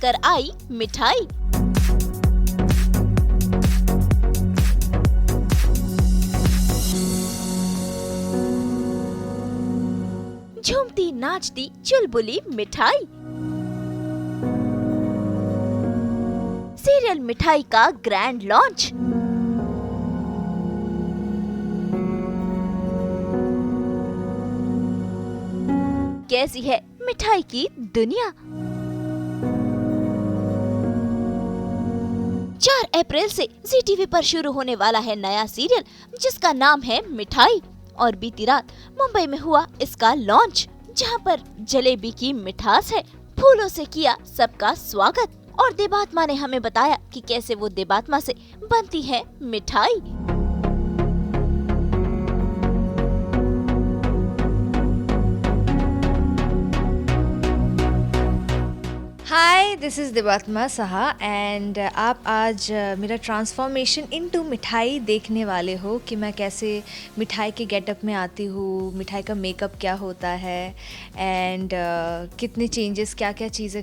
लेकर आई मिठाई। झूमती नाचती चुलबुली मिठाई। सीरियल मिठाई का ग्रैंड लॉन्च। कैसी है मिठाई की दुनिया। 4 अप्रैल से जी टीवी पर शुरू होने वाला है नया सीरियल जिसका नाम है मिठाई। और बीती रात मुंबई में हुआ इसका लॉन्च, जहां पर जलेबी की मिठास है। फूलों से किया सबका स्वागत। और देबात्मा ने हमें बताया कि कैसे वो देबात्मा से बनती है मिठाई। हाय, दिस इज़ देबात्मा साहा एंड आप आज मेरा ट्रांसफॉर्मेशन इनटू मिठाई देखने वाले हो कि मैं कैसे मिठाई के गेटअप में आती हूँ, मिठाई का मेकअप क्या होता है एंड कितने चेंजेस, क्या क्या चीज़ें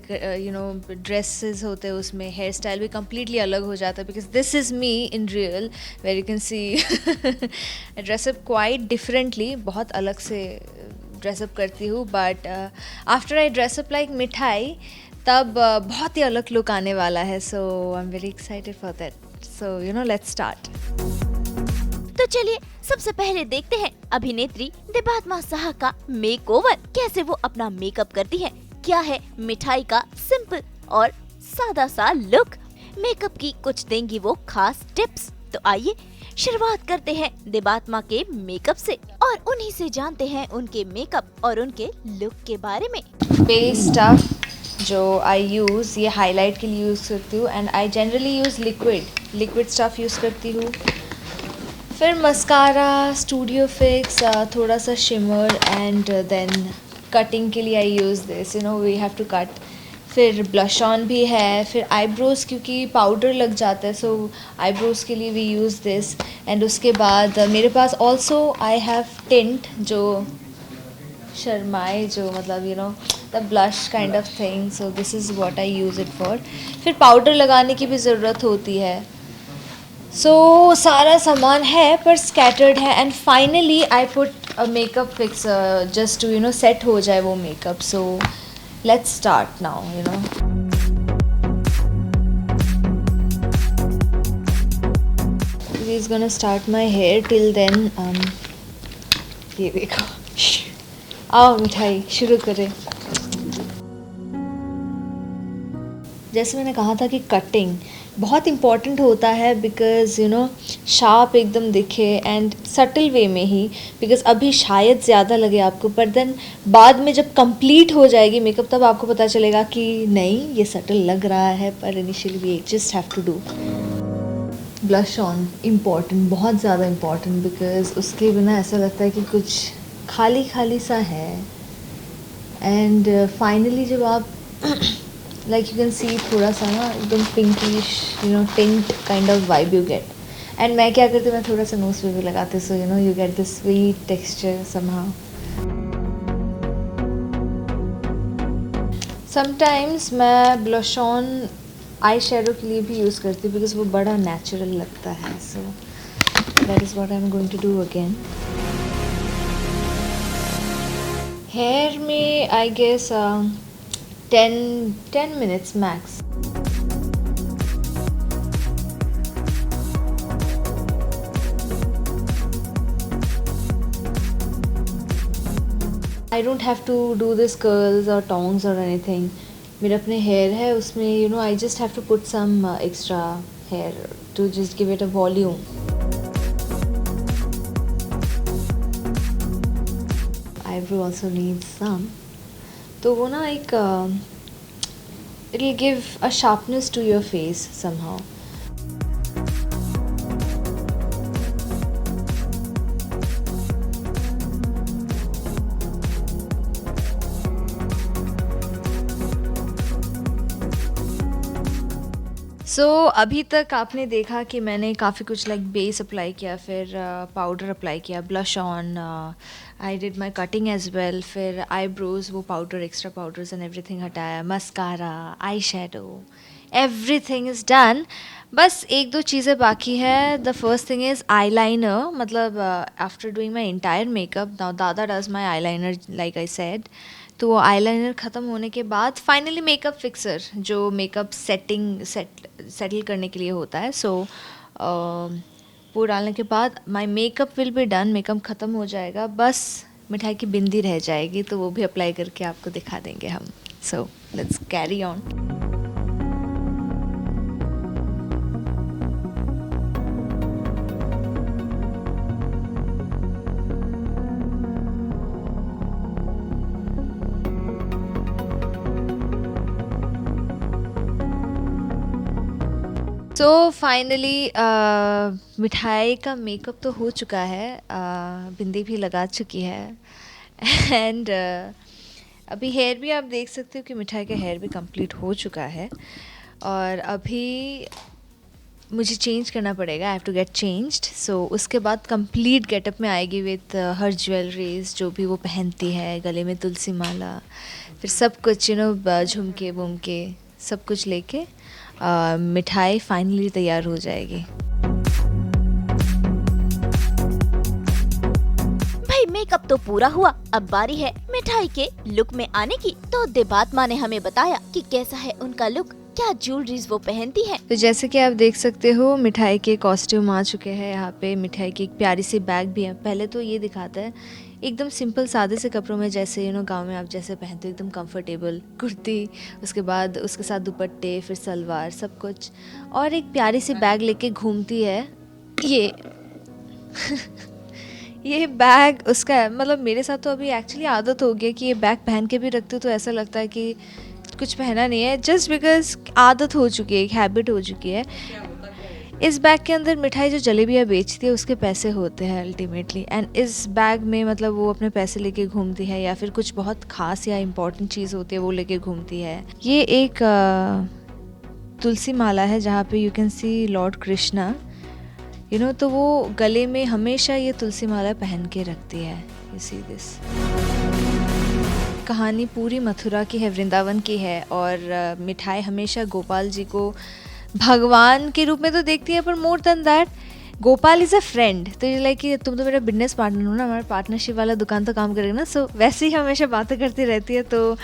ड्रेसेस होते हैं उसमें, हेयर स्टाइल भी कम्प्लीटली अलग हो जाता है because this is me in real where you can see dress up quite differently, बहुत अलग से ड्रेसअप करती हूँ। But after I dress up like मिठाई तब बहुत ही अलग लुक आने वाला है। So I am very excited for that. So let's start. तो चलिए सबसे पहले देखते हैं अभिनेत्री देबात्मा साहा का मेकओवर। कैसे वो अपना मेकअप करती है, क्या है मिठाई का सिंपल और सादा सा लुक। मेकअप की कुछ देंगी वो खास टिप्स। तो आइए शुरुआत करते हैं देबात्मा के मेकअप से और उन्हीं से जानते हैं उनके मेकअप और उनके लुक के बारे में। बेस स्टफ जो आई यूज़, ये हाईलाइट के लिए यूज़ करती हूँ and I generally use liquid stuff use करती हूँ। फिर मस्कारा, स्टूडियो फिक्स, थोड़ा सा शिमर एंड देन कटिंग के लिए I use this, we have to cut. फिर ब्लश ऑन भी है। फिर आईब्रोज़ क्योंकि पाउडर लग जाता है सो आईब्रोज़ के लिए वी यूज़ दिस। एंड उसके बाद मेरे पास ऑल्सो आई हैव टिंट जो शर्माए, जो मतलब the blush kind of thing. So this is what I use it for. फिर पाउडर लगाने की भी ज़रूरत होती है। सो सारा सामान है पर स्कैटर्ड है and finally I put a makeup fix just to set हो जाए वो makeup. So let's start now. He's gonna start my hair till then. ये देखो, आओ मिठाई शुरू करें। जैसे मैंने कहा था कि कटिंग बहुत इम्पॉर्टेंट होता है बिकॉज शार्प एकदम दिखे एंड सटल वे में ही, बिकॉज अभी शायद ज़्यादा लगे आपको पर देन बाद में जब कंप्लीट हो जाएगी मेकअप तब आपको पता चलेगा कि नहीं ये सटल लग रहा है, पर initially we just have to do. Blush on important, बहुत ज़्यादा इम्पॉर्टेंट, बिकॉज उसके बिना ऐसा लगता है कि कुछ खाली खाली सा है। एंड फाइनली जब आप like you can see थोड़ा सा ना एकदम pinkish tint kind of vibe you get. And मैं क्या करती हूँ, मैं थोड़ा सा नोज पे भी लगाती हूँ so you get this sweet texture somehow. Sometimes मैं ब्लश ऑन आई शेडो के लिए भी यूज़ करती हूँ बिकॉज वो बड़ा नेचुरल लगता है। So that is what I am going to do again. Hair में I guess 10 minutes max. I don't have to do this curls or tongs or anything. मेरे अपने hair है उसमें I just have to put some extra hair to just give it a volume. Eyebrow also needs some. तो वो ना एक it will give a sharpness to your face somehow. अभी तक आपने देखा कि मैंने काफ़ी कुछ लाइक बेस अप्लाई किया, फिर पाउडर अप्लाई किया, blush on, I did my cutting as well, फिर आईब्रोज वो powder, extra powders and everything हटाया, mascara, eye shadow, everything is done. बस एक दो चीज़ें बाकी है. The first thing is eye liner. मतलब after doing my entire makeup, now दादा does my eye liner like I said. तो वो आईलाइनर ख़त्म होने के बाद फाइनली मेकअप फिक्सर, जो मेकअप सेटल करने के लिए होता है. वो डालने के बाद my makeup will be done. Makeup ख़त्म हो जाएगा, बस मिठाई की बिंदी रह जाएगी, तो वो भी अप्लाई करके आपको दिखा देंगे हम. So let's carry on. तो फाइनली मिठाई का मेकअप तो हो चुका है, बिंदी भी लगा चुकी है, एंड अभी हेयर भी आप देख सकते हो कि मिठाई का हेयर भी कंप्लीट हो चुका है. और अभी मुझे चेंज करना पड़ेगा, I have to get changed. So उसके बाद कंप्लीट गेटअप में आएगी विथ हर ज्वेलरीज जो भी वो पहनती है, गले में तुलसी माला, फिर सब कुछ झुमके वुमके सब कुछ लेके मिठाई फाइनली तैयार हो जाएगी. भाई मेकअप तो पूरा हुआ, अब बारी है मिठाई के लुक में आने की. तो देबात्मा ने हमें बताया कि कैसा है उनका लुक, क्या ज्वेलरीज वो पहनती है. तो जैसे कि आप देख सकते हो मिठाई के कॉस्ट्यूम आ चुके हैं. यहाँ पे मिठाई की एक प्यारी सी बैग भी है. पहले तो ये दिखाता है एकदम सिंपल सादे से कपड़ों में, जैसे गांव में आप जैसे पहनते हो, एकदम कंफर्टेबल कुर्ती, उसके बाद उसके साथ दुपट्टे, फिर सलवार, सब कुछ, और एक प्यारी सी बैग लेके घूमती है. ये ये बैग उसका है. मतलब मेरे साथ तो अभी एक्चुअली आदत हो गई कि ये बैग पहन के भी रखती हूँ तो ऐसा लगता है कि कुछ पहना नहीं है, जस्ट बिकॉज आदत हो चुकी है, एक हैबिट हो चुकी है. इस बैग के अंदर मिठाई जो जलेबियाँ बेचती है उसके पैसे होते हैं अल्टीमेटली, एंड इस बैग में मतलब वो अपने पैसे लेके घूमती है, या फिर कुछ बहुत ख़ास या इम्पोर्टेंट चीज़ होती है वो लेके घूमती है. ये एक तुलसी माला है जहाँ पे you can C Lord Krishna, तो वो गले में हमेशा ये तुलसी माला पहन के रखती है. You see this. कहानी पूरी मथुरा की है, वृंदावन की है, और मिठाई हमेशा गोपाल जी को भगवान के रूप में तो देखती है, पर more than that Gopal is a friend. तो ये लाइक कि तुम तो मेरा बिजनेस पार्टनर हो ना, हमारा पार्टनरशिप वाला दुकान तो काम करेगा ना. सो वैसे ही हमेशा बातें करती रहती है. तो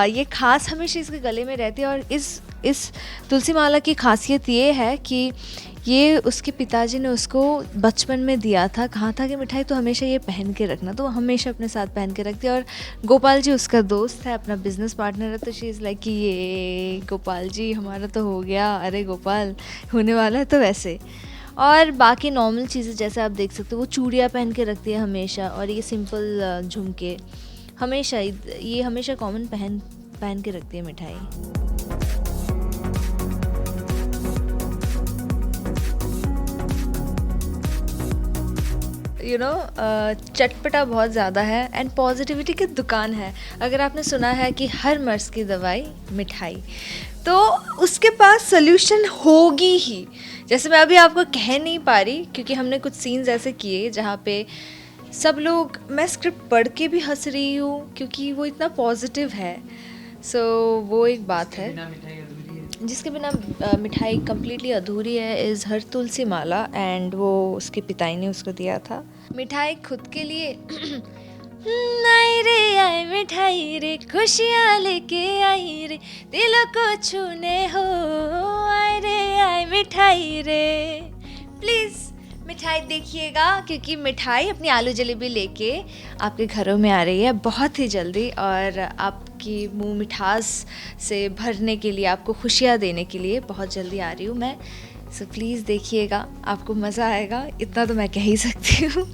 ये खास हमेशा इसके गले में रहती है. और इस तुलसी माला की खासियत ये है कि ये उसके पिताजी ने उसको बचपन में दिया था. कहा था कि मिठाई तो हमेशा ये पहन के रखना, तो वो हमेशा अपने साथ पहन के रखती है. और गोपाल जी उसका दोस्त है, अपना बिजनेस पार्टनर है. तो शी इज़ लाइक कि ये गोपाल जी हमारा तो हो गया, अरे गोपाल होने वाला है. तो वैसे और बाकी नॉर्मल चीज़ें जैसे आप देख सकते हो, वो चूड़ियाँ पहन के रखती है हमेशा. और ये सिंपल झुमके हमेशा, ये हमेशा कॉमन पहन के रखती है मिठाई. चटपटा बहुत ज़्यादा है एंड पॉजिटिविटी की दुकान है. अगर आपने सुना है कि हर मर्ज़ की दवाई मिठाई, तो उसके पास सोल्यूशन होगी ही. जैसे मैं अभी आपको कह नहीं पा रही क्योंकि हमने कुछ सीन्स ऐसे किए जहाँ पे सब लोग, मैं स्क्रिप्ट पढ़ के भी हंस रही हूँ क्योंकि वो इतना पॉजिटिव है. सो वो एक बात है जिसके बिना मिठाई कम्प्लीटली अधूरी है. Is her Tulsi Mala, and वो उसके पिताई ने उसको दिया था. मिठाई खुद के लिए आई रे आई मिठाई रे, खुशियाँ लेके आई रे, दिलों को छूने हो, आई रे आई मिठाई रे. प्लीज़ मिठाई देखिएगा क्योंकि मिठाई अपनी आलू जलेबी लेके आपके घरों में आ रही है बहुत ही जल्दी, और आपकी मुंह मिठास से भरने के लिए, आपको खुशियाँ देने के लिए बहुत जल्दी आ रही हूँ मैं. सो प्लीज़ देखिएगा, आपको मज़ा आएगा, इतना तो मैं कह ही सकती हूँ.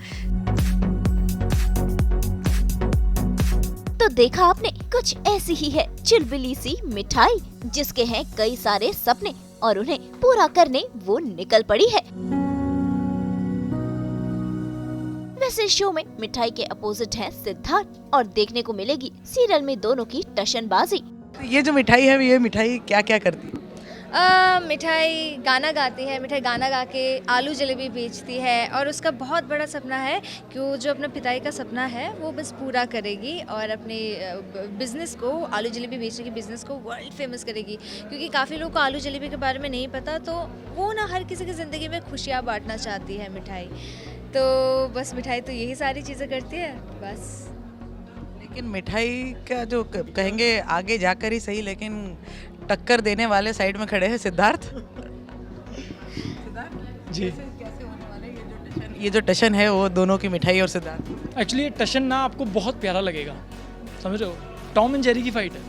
तो देखा आपने, कुछ ऐसी ही है चुलबुली सी मिठाई जिसके हैं कई सारे सपने और उन्हें पूरा करने वो निकल पड़ी है. वैसे शो में मिठाई के अपोजिट है सिद्धार्थ, और देखने को मिलेगी सीरियल में दोनों की टशनबाजी. ये जो मिठाई है, ये मिठाई क्या क्या करती है? मिठाई गाना गाती है, मिठाई गाना गा के आलू जलेबी बेचती है और उसका बहुत बड़ा सपना है कि वो जो अपने पिताई का सपना है वो बस पूरा करेगी और अपने बिज़नेस को, आलू जलेबी बेचने की बिज़नेस को वर्ल्ड फेमस करेगी, क्योंकि काफ़ी लोग को आलू जलेबी के बारे में नहीं पता, तो वो ना हर किसी की ज़िंदगी में खुशियाँ बांटना चाहती है मिठाई। तो बस मिठाई तो यही सारी चीज़ें करती है बस। लेकिन मिठाई का जो कहेंगे आगे जाकर ही सही, लेकिन टक्कर देने वाले साइड में खड़े हैं सिद्धार्थ। जी कैसे होने वाला है ये जो टशन है वो दोनों की, मिठाई और सिद्धार्थ? एक्चुअली ये टशन ना आपको बहुत प्यारा लगेगा, समझ रहे हो, टॉम एंड जेरी की फाइट है।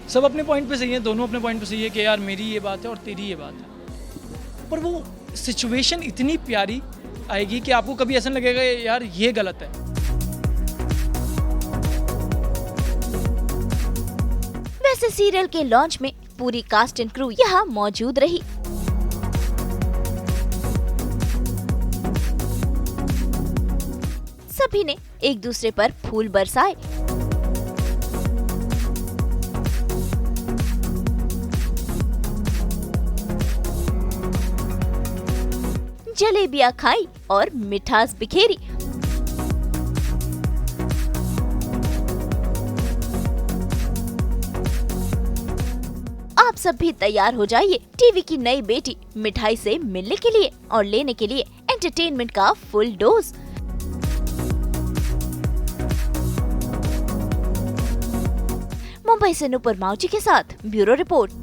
सब अपने पॉइंट पे सही है, दोनों अपने पॉइंट पे सही है कि यार मेरी ये बात है और तेरी ये बात है, पर वो सिचुएशन इतनी प्यारी आएगी कि आपको कभी ऐसा लगेगा यार ये गलत है। वैसे सीरियल के लॉन्च में पूरी कास्ट एंड क्रू यहाँ मौजूद रही। सभी ने एक दूसरे पर फूल बरसाए। जलेबियां खाई और मिठास बिखेरी। आप सब भी तैयार हो जाइए टीवी की नई बेटी मिठाई से मिलने के लिए और लेने के लिए एंटरटेनमेंट का फुल डोज। मुंबई से नुपुर माउची के साथ ब्यूरो रिपोर्ट।